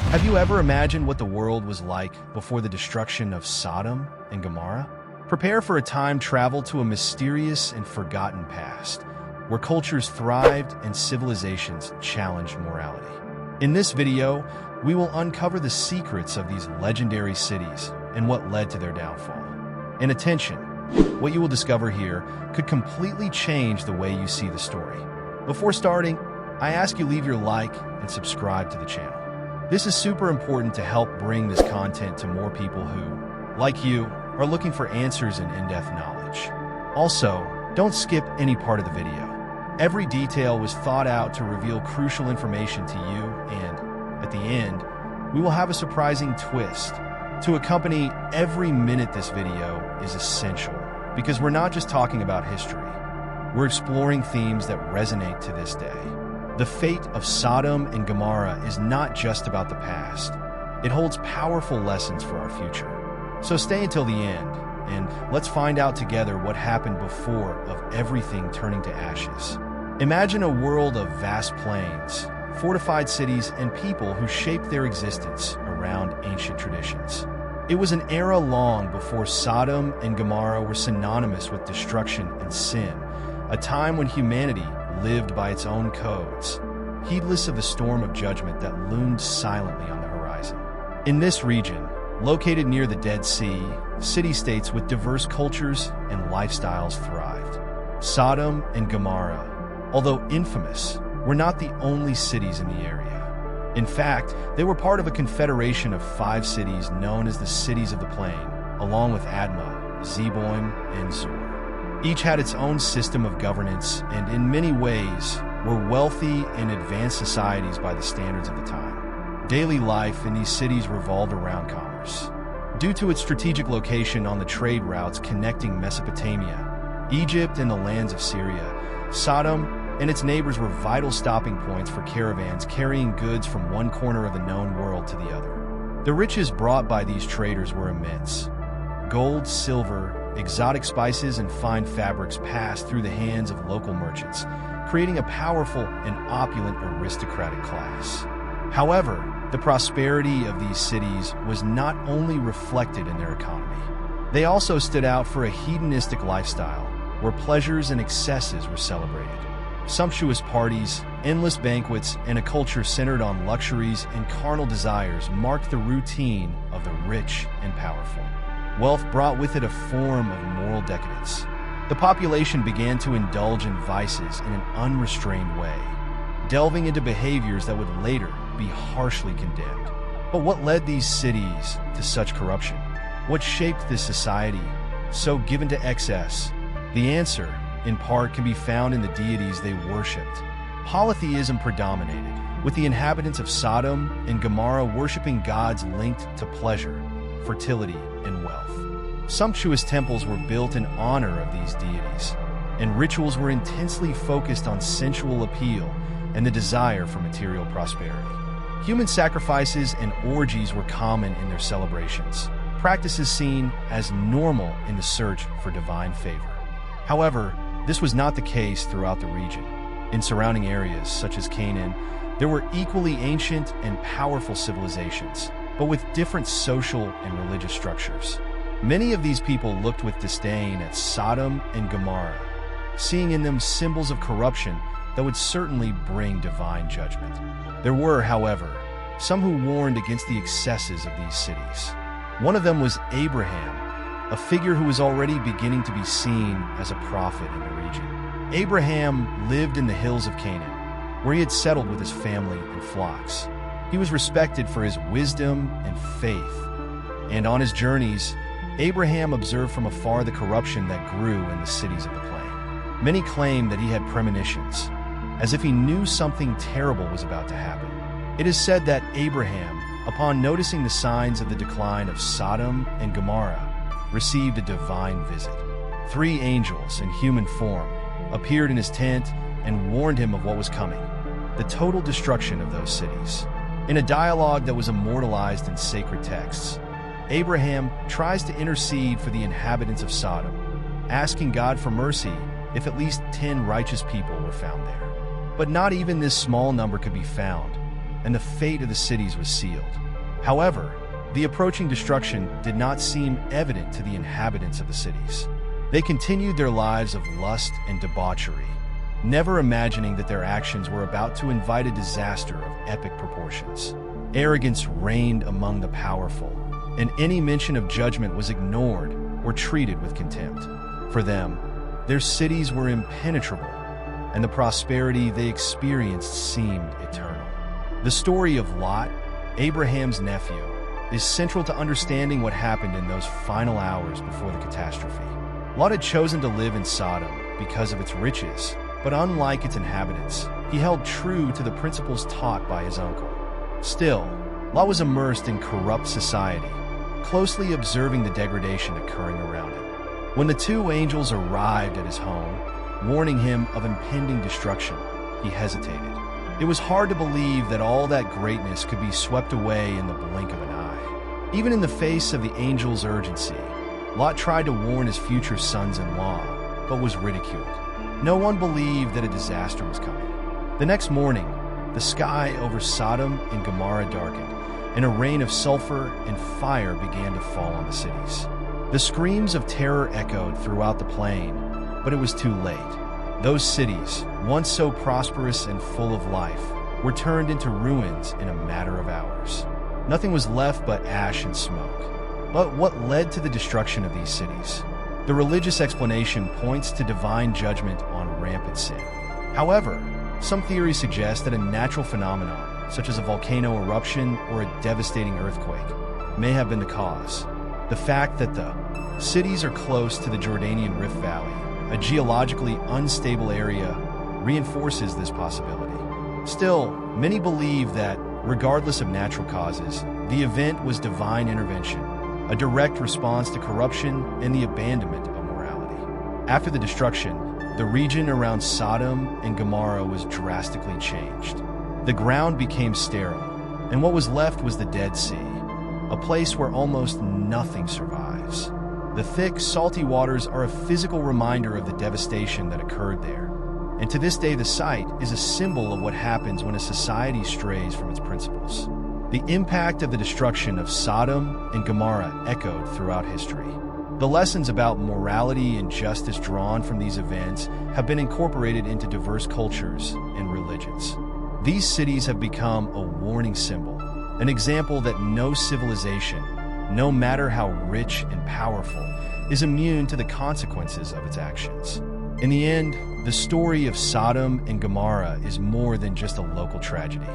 Have you ever imagined what the world was like before the destruction of Sodom and Gomorrah? Prepare for a time travel to a mysterious and forgotten past, where cultures thrived and civilizations challenged morality. In this video, we will uncover the secrets of these legendary cities and what led to their downfall. And attention, what you will discover here could completely change the way you see the story. Before starting, I ask you leave your like and subscribe to the channel. This is super important to help bring this content to more people who, like you, are looking for answers and in-depth knowledge. Also, don't skip any part of the video. Every detail was thought out to reveal crucial information to you, and at the end, we will have a surprising twist. To accompany every minute this video is essential, because we're not just talking about history. We're exploring themes that resonate to this day. The fate of Sodom and Gomorrah is not just about the past. It holds powerful lessons for our future. So stay until the end, and let's find out together what happened before of everything turning to ashes. Imagine a world of vast plains, fortified cities, and people who shaped their existence around ancient traditions. It was an era long before Sodom and Gomorrah were synonymous with destruction and sin, a time when humanity lived by its own codes, heedless of the storm of judgment that loomed silently on the horizon. In this region, located near the Dead Sea, city-states with diverse cultures and lifestyles thrived. Sodom and Gomorrah, although infamous, were not the only cities in the area. In fact, they were part of a confederation of 5 cities known as the Cities of the Plain, along with Admah, Zeboim, and Zor. Each had its own system of governance and, in many ways, were wealthy and advanced societies by the standards of the time. Daily life in these cities revolved around commerce. Due to its strategic location on the trade routes connecting Mesopotamia, Egypt, and the lands of Syria, Sodom and its neighbors were vital stopping points for caravans carrying goods from one corner of the known world to the other. The riches brought by these traders were immense. Gold, silver, exotic spices, and fine fabrics passed through the hands of local merchants, creating a powerful and opulent aristocratic class. However, the prosperity of these cities was not only reflected in their economy. They also stood out for a hedonistic lifestyle, where pleasures and excesses were celebrated. Sumptuous parties, endless banquets, and a culture centered on luxuries and carnal desires marked the routine of the rich and powerful. Wealth brought with it a form of moral decadence. The population began to indulge in vices in an unrestrained way, delving into behaviors that would later be harshly condemned. But what led these cities to such corruption? What shaped this society so given to excess? The answer, in part, can be found in the deities they worshipped. Polytheism predominated, with the inhabitants of Sodom and Gomorrah worshiping gods linked to pleasure, fertility, and wealth. Sumptuous temples were built in honor of these deities, and rituals were intensely focused on sensual appeal and the desire for material prosperity. Human sacrifices and orgies were common in their celebrations, practices seen as normal in the search for divine favor. However, this was not the case throughout the region. In surrounding areas, such as Canaan, there were equally ancient and powerful civilizations, but with different social and religious structures. Many of these people looked with disdain at Sodom and Gomorrah, seeing in them symbols of corruption that would certainly bring divine judgment. There were, however, some who warned against the excesses of these cities. One of them was Abraham, a figure who was already beginning to be seen as a prophet in the region. Abraham lived in the hills of Canaan, where he had settled with his family and flocks. He was respected for his wisdom and faith, and on his journeys, Abraham observed from afar the corruption that grew in the cities of the plain. Many claimed that he had premonitions, as if he knew something terrible was about to happen. It is said that Abraham, upon noticing the signs of the decline of Sodom and Gomorrah, received a divine visit. 3 angels in human form appeared in his tent and warned him of what was coming, the total destruction of those cities. In a dialogue that was immortalized in sacred texts, Abraham tries to intercede for the inhabitants of Sodom, asking God for mercy if at least 10 righteous people were found there. But not even this small number could be found, and the fate of the cities was sealed. However, the approaching destruction did not seem evident to the inhabitants of the cities. They continued their lives of lust and debauchery, never imagining that their actions were about to invite a disaster of epic proportions. Arrogance reigned among the powerful, and any mention of judgment was ignored or treated with contempt. For them, their cities were impenetrable, and the prosperity they experienced seemed eternal. The story of Lot, Abraham's nephew, is central to understanding what happened in those final hours before the catastrophe. Lot had chosen to live in Sodom because of its riches, but unlike its inhabitants, he held true to the principles taught by his uncle. Still, Lot was immersed in corrupt society, closely observing the degradation occurring around him. When the two angels arrived at his home, warning him of impending destruction, he hesitated. It was hard to believe that all that greatness could be swept away in the blink of an eye. Even in the face of the angels' urgency, Lot tried to warn his future sons-in-law, but was ridiculed. No one believed that a disaster was coming. The next morning, the sky over Sodom and Gomorrah darkened, and a rain of sulfur and fire began to fall on the cities. The screams of terror echoed throughout the plain, but it was too late. Those cities, once so prosperous and full of life, were turned into ruins in a matter of hours. Nothing was left but ash and smoke. But what led to the destruction of these cities? The religious explanation points to divine judgment on rampant sin. However, some theories suggest that a natural phenomenon, such as a volcano eruption or a devastating earthquake, may have been the cause. The fact that the cities are close to the Jordanian Rift Valley, a geologically unstable area, reinforces this possibility. Still, many believe that, regardless of natural causes, the event was divine intervention, a direct response to corruption and the abandonment of morality. After the destruction, the region around Sodom and Gomorrah was drastically changed. The ground became sterile, and what was left was the Dead Sea, a place where almost nothing survives. The thick, salty waters are a physical reminder of the devastation that occurred there. And to this day, the site is a symbol of what happens when a society strays from its principles. The impact of the destruction of Sodom and Gomorrah echoed throughout history. The lessons about morality and justice drawn from these events have been incorporated into diverse cultures and religions. These cities have become a warning symbol, an example that no civilization, no matter how rich and powerful, is immune to the consequences of its actions. In the end, the story of Sodom and Gomorrah is more than just a local tragedy.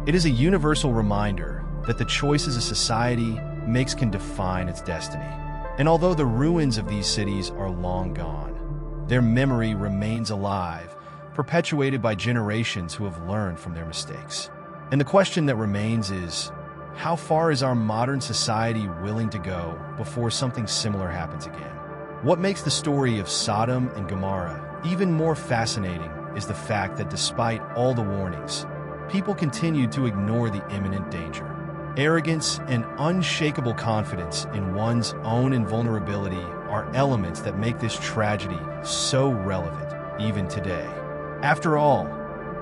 It is a universal reminder that the choices a society makes can define its destiny. And although the ruins of these cities are long gone, their memory remains alive, perpetuated by generations who have learned from their mistakes. And the question that remains is, how far is our modern society willing to go before something similar happens again? What makes the story of Sodom and Gomorrah even more fascinating is the fact that despite all the warnings, people continued to ignore the imminent danger. Arrogance and unshakable confidence in one's own invulnerability are elements that make this tragedy so relevant even today. After all,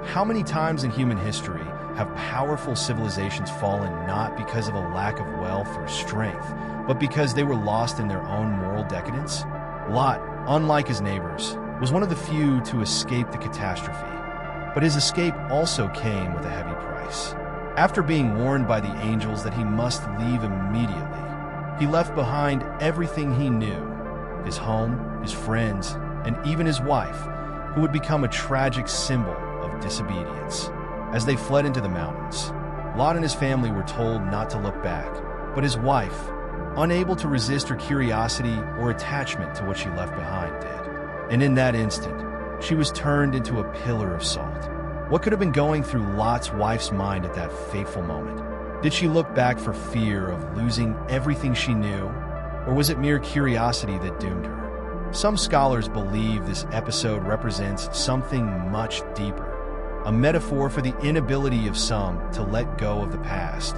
how many times in human history have powerful civilizations fallen not because of a lack of wealth or strength, but because they were lost in their own moral decadence? Lot, unlike his neighbors, was one of the few to escape the catastrophe, but his escape also came with a heavy price. After being warned by the angels that he must leave immediately, he left behind everything he knew, his home, his friends, and even his wife, who would become a tragic symbol of disobedience. As they fled into the mountains, Lot and his family were told not to look back, but his wife, unable to resist her curiosity or attachment to what she left behind, did. And in that instant, she was turned into a pillar of salt. What could have been going through Lot's wife's mind at that fateful moment? Did she look back for fear of losing everything she knew, or was it mere curiosity that doomed her? Some scholars believe this episode represents something much deeper, a metaphor for the inability of some to let go of the past,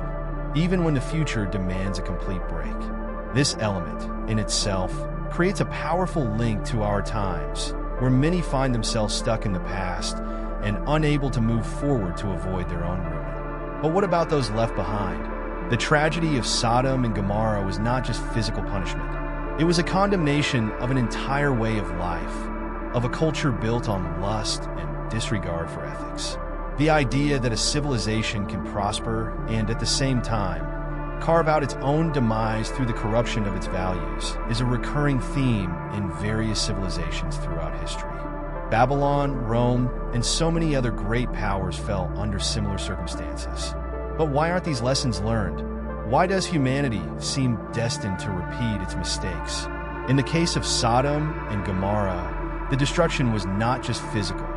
even when the future demands a complete break. This element, in itself, creates a powerful link to our times, where many find themselves stuck in the past and unable to move forward to avoid their own ruin. But what about those left behind? The tragedy of Sodom and Gomorrah was not just physical punishment. It was a condemnation of an entire way of life, of a culture built on lust and disregard for ethics. The idea that a civilization can prosper and, at the same time, carve out its own demise through the corruption of its values is a recurring theme in various civilizations throughout history. Babylon, Rome, and so many other great powers fell under similar circumstances. But why aren't these lessons learned? Why does humanity seem destined to repeat its mistakes? In the case of Sodom and Gomorrah, the destruction was not just physical.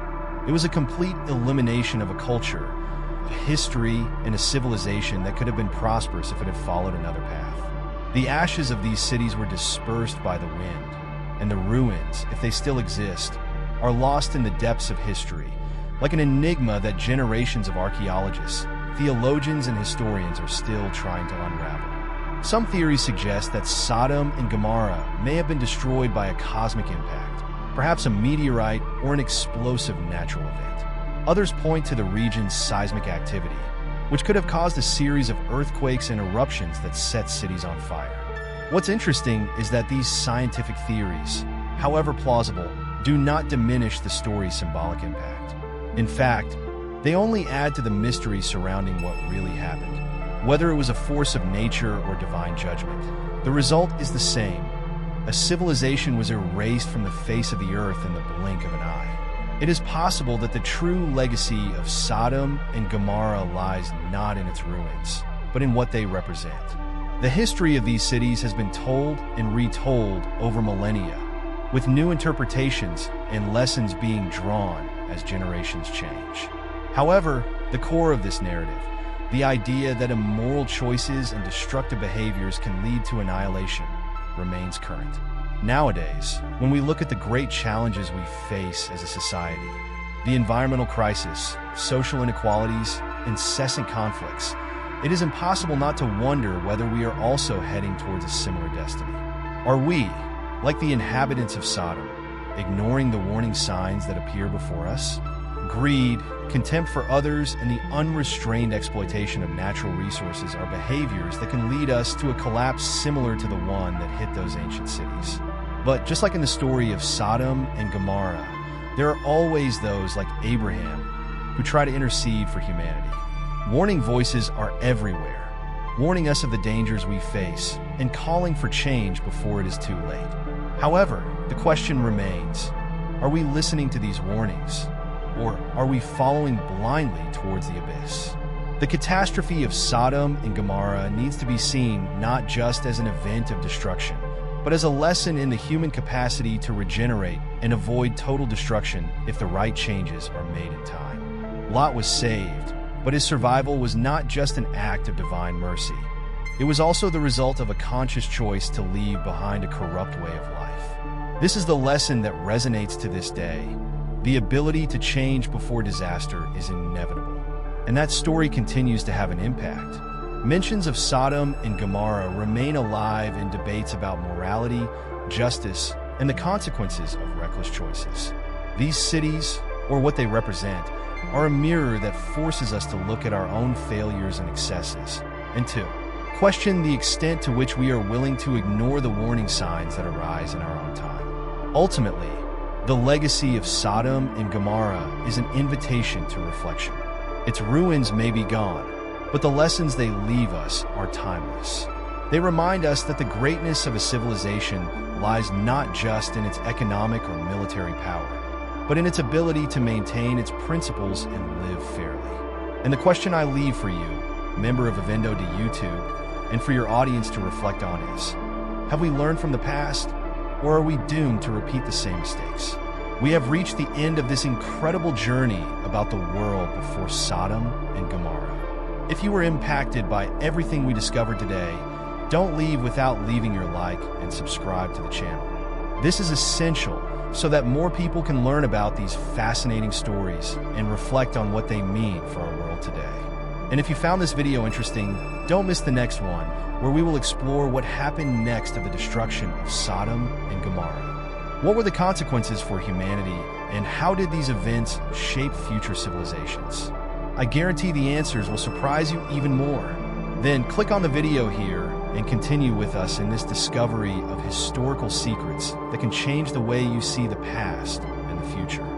It was a complete elimination of a culture, a history, and a civilization that could have been prosperous if it had followed another path. The ashes of these cities were dispersed by the wind, and the ruins, if they still exist, are lost in the depths of history, like an enigma that generations of archaeologists, theologians, and historians are still trying to unravel. Some theories suggest that Sodom and Gomorrah may have been destroyed by a cosmic impact, perhaps a meteorite or an explosive natural event. Others point to the region's seismic activity, which could have caused a series of earthquakes and eruptions that set cities on fire. What's interesting is that these scientific theories, however plausible, do not diminish the story's symbolic impact. In fact, they only add to the mystery surrounding what really happened. Whether it was a force of nature or divine judgment, the result is the same. A civilization was erased from the face of the earth in the blink of an eye. It is possible that the true legacy of Sodom and Gomorrah lies not in its ruins, but in what they represent. The history of these cities has been told and retold over millennia, with new interpretations and lessons being drawn as generations change. However, the core of this narrative, the idea that immoral choices and destructive behaviors can lead to annihilation, remains current. Nowadays, when we look at the great challenges we face as a society, the environmental crisis, social inequalities, incessant conflicts, it is impossible not to wonder whether we are also heading towards a similar destiny. Are we, like the inhabitants of Sodom, ignoring the warning signs that appear before us? Greed, contempt for others, and the unrestrained exploitation of natural resources are behaviors that can lead us to a collapse similar to the one that hit those ancient cities. But just like in the story of Sodom and Gomorrah, there are always those like Abraham who try to intercede for humanity. Warning voices are everywhere, warning us of the dangers we face and calling for change before it is too late. However, the question remains, are we listening to these warnings? Or are we following blindly towards the abyss? The catastrophe of Sodom and Gomorrah needs to be seen not just as an event of destruction, but as a lesson in the human capacity to regenerate and avoid total destruction if the right changes are made in time. Lot was saved, but his survival was not just an act of divine mercy. It was also the result of a conscious choice to leave behind a corrupt way of life. This is the lesson that resonates to this day. The ability to change before disaster is inevitable, and that story continues to have an impact. Mentions of Sodom and Gomorrah remain alive in debates about morality, justice, and the consequences of reckless choices. These cities, or what they represent, are a mirror that forces us to look at our own failures and excesses, and to question the extent to which we are willing to ignore the warning signs that arise in our own time. Ultimately, the legacy of Sodom and Gomorrah is an invitation to reflection. Its ruins may be gone, but the lessons they leave us are timeless. They remind us that the greatness of a civilization lies not just in its economic or military power, but in its ability to maintain its principles and live fairly. And the question I leave for you, member of Avendo to YouTube, and for your audience to reflect on is, have we learned from the past? Or are we doomed to repeat the same mistakes? We have reached the end of this incredible journey about the world before Sodom and Gomorrah. If you were impacted by everything we discovered today, don't leave without leaving your like and subscribe to the channel. This is essential so that more people can learn about these fascinating stories and reflect on what they mean for our world today. And if you found this video interesting, don't miss the next one, where we will explore what happened next of the destruction of Sodom and Gomorrah. What were the consequences for humanity, and how did these events shape future civilizations? I guarantee the answers will surprise you even more. Then click on the video here and continue with us in this discovery of historical secrets that can change the way you see the past and the future.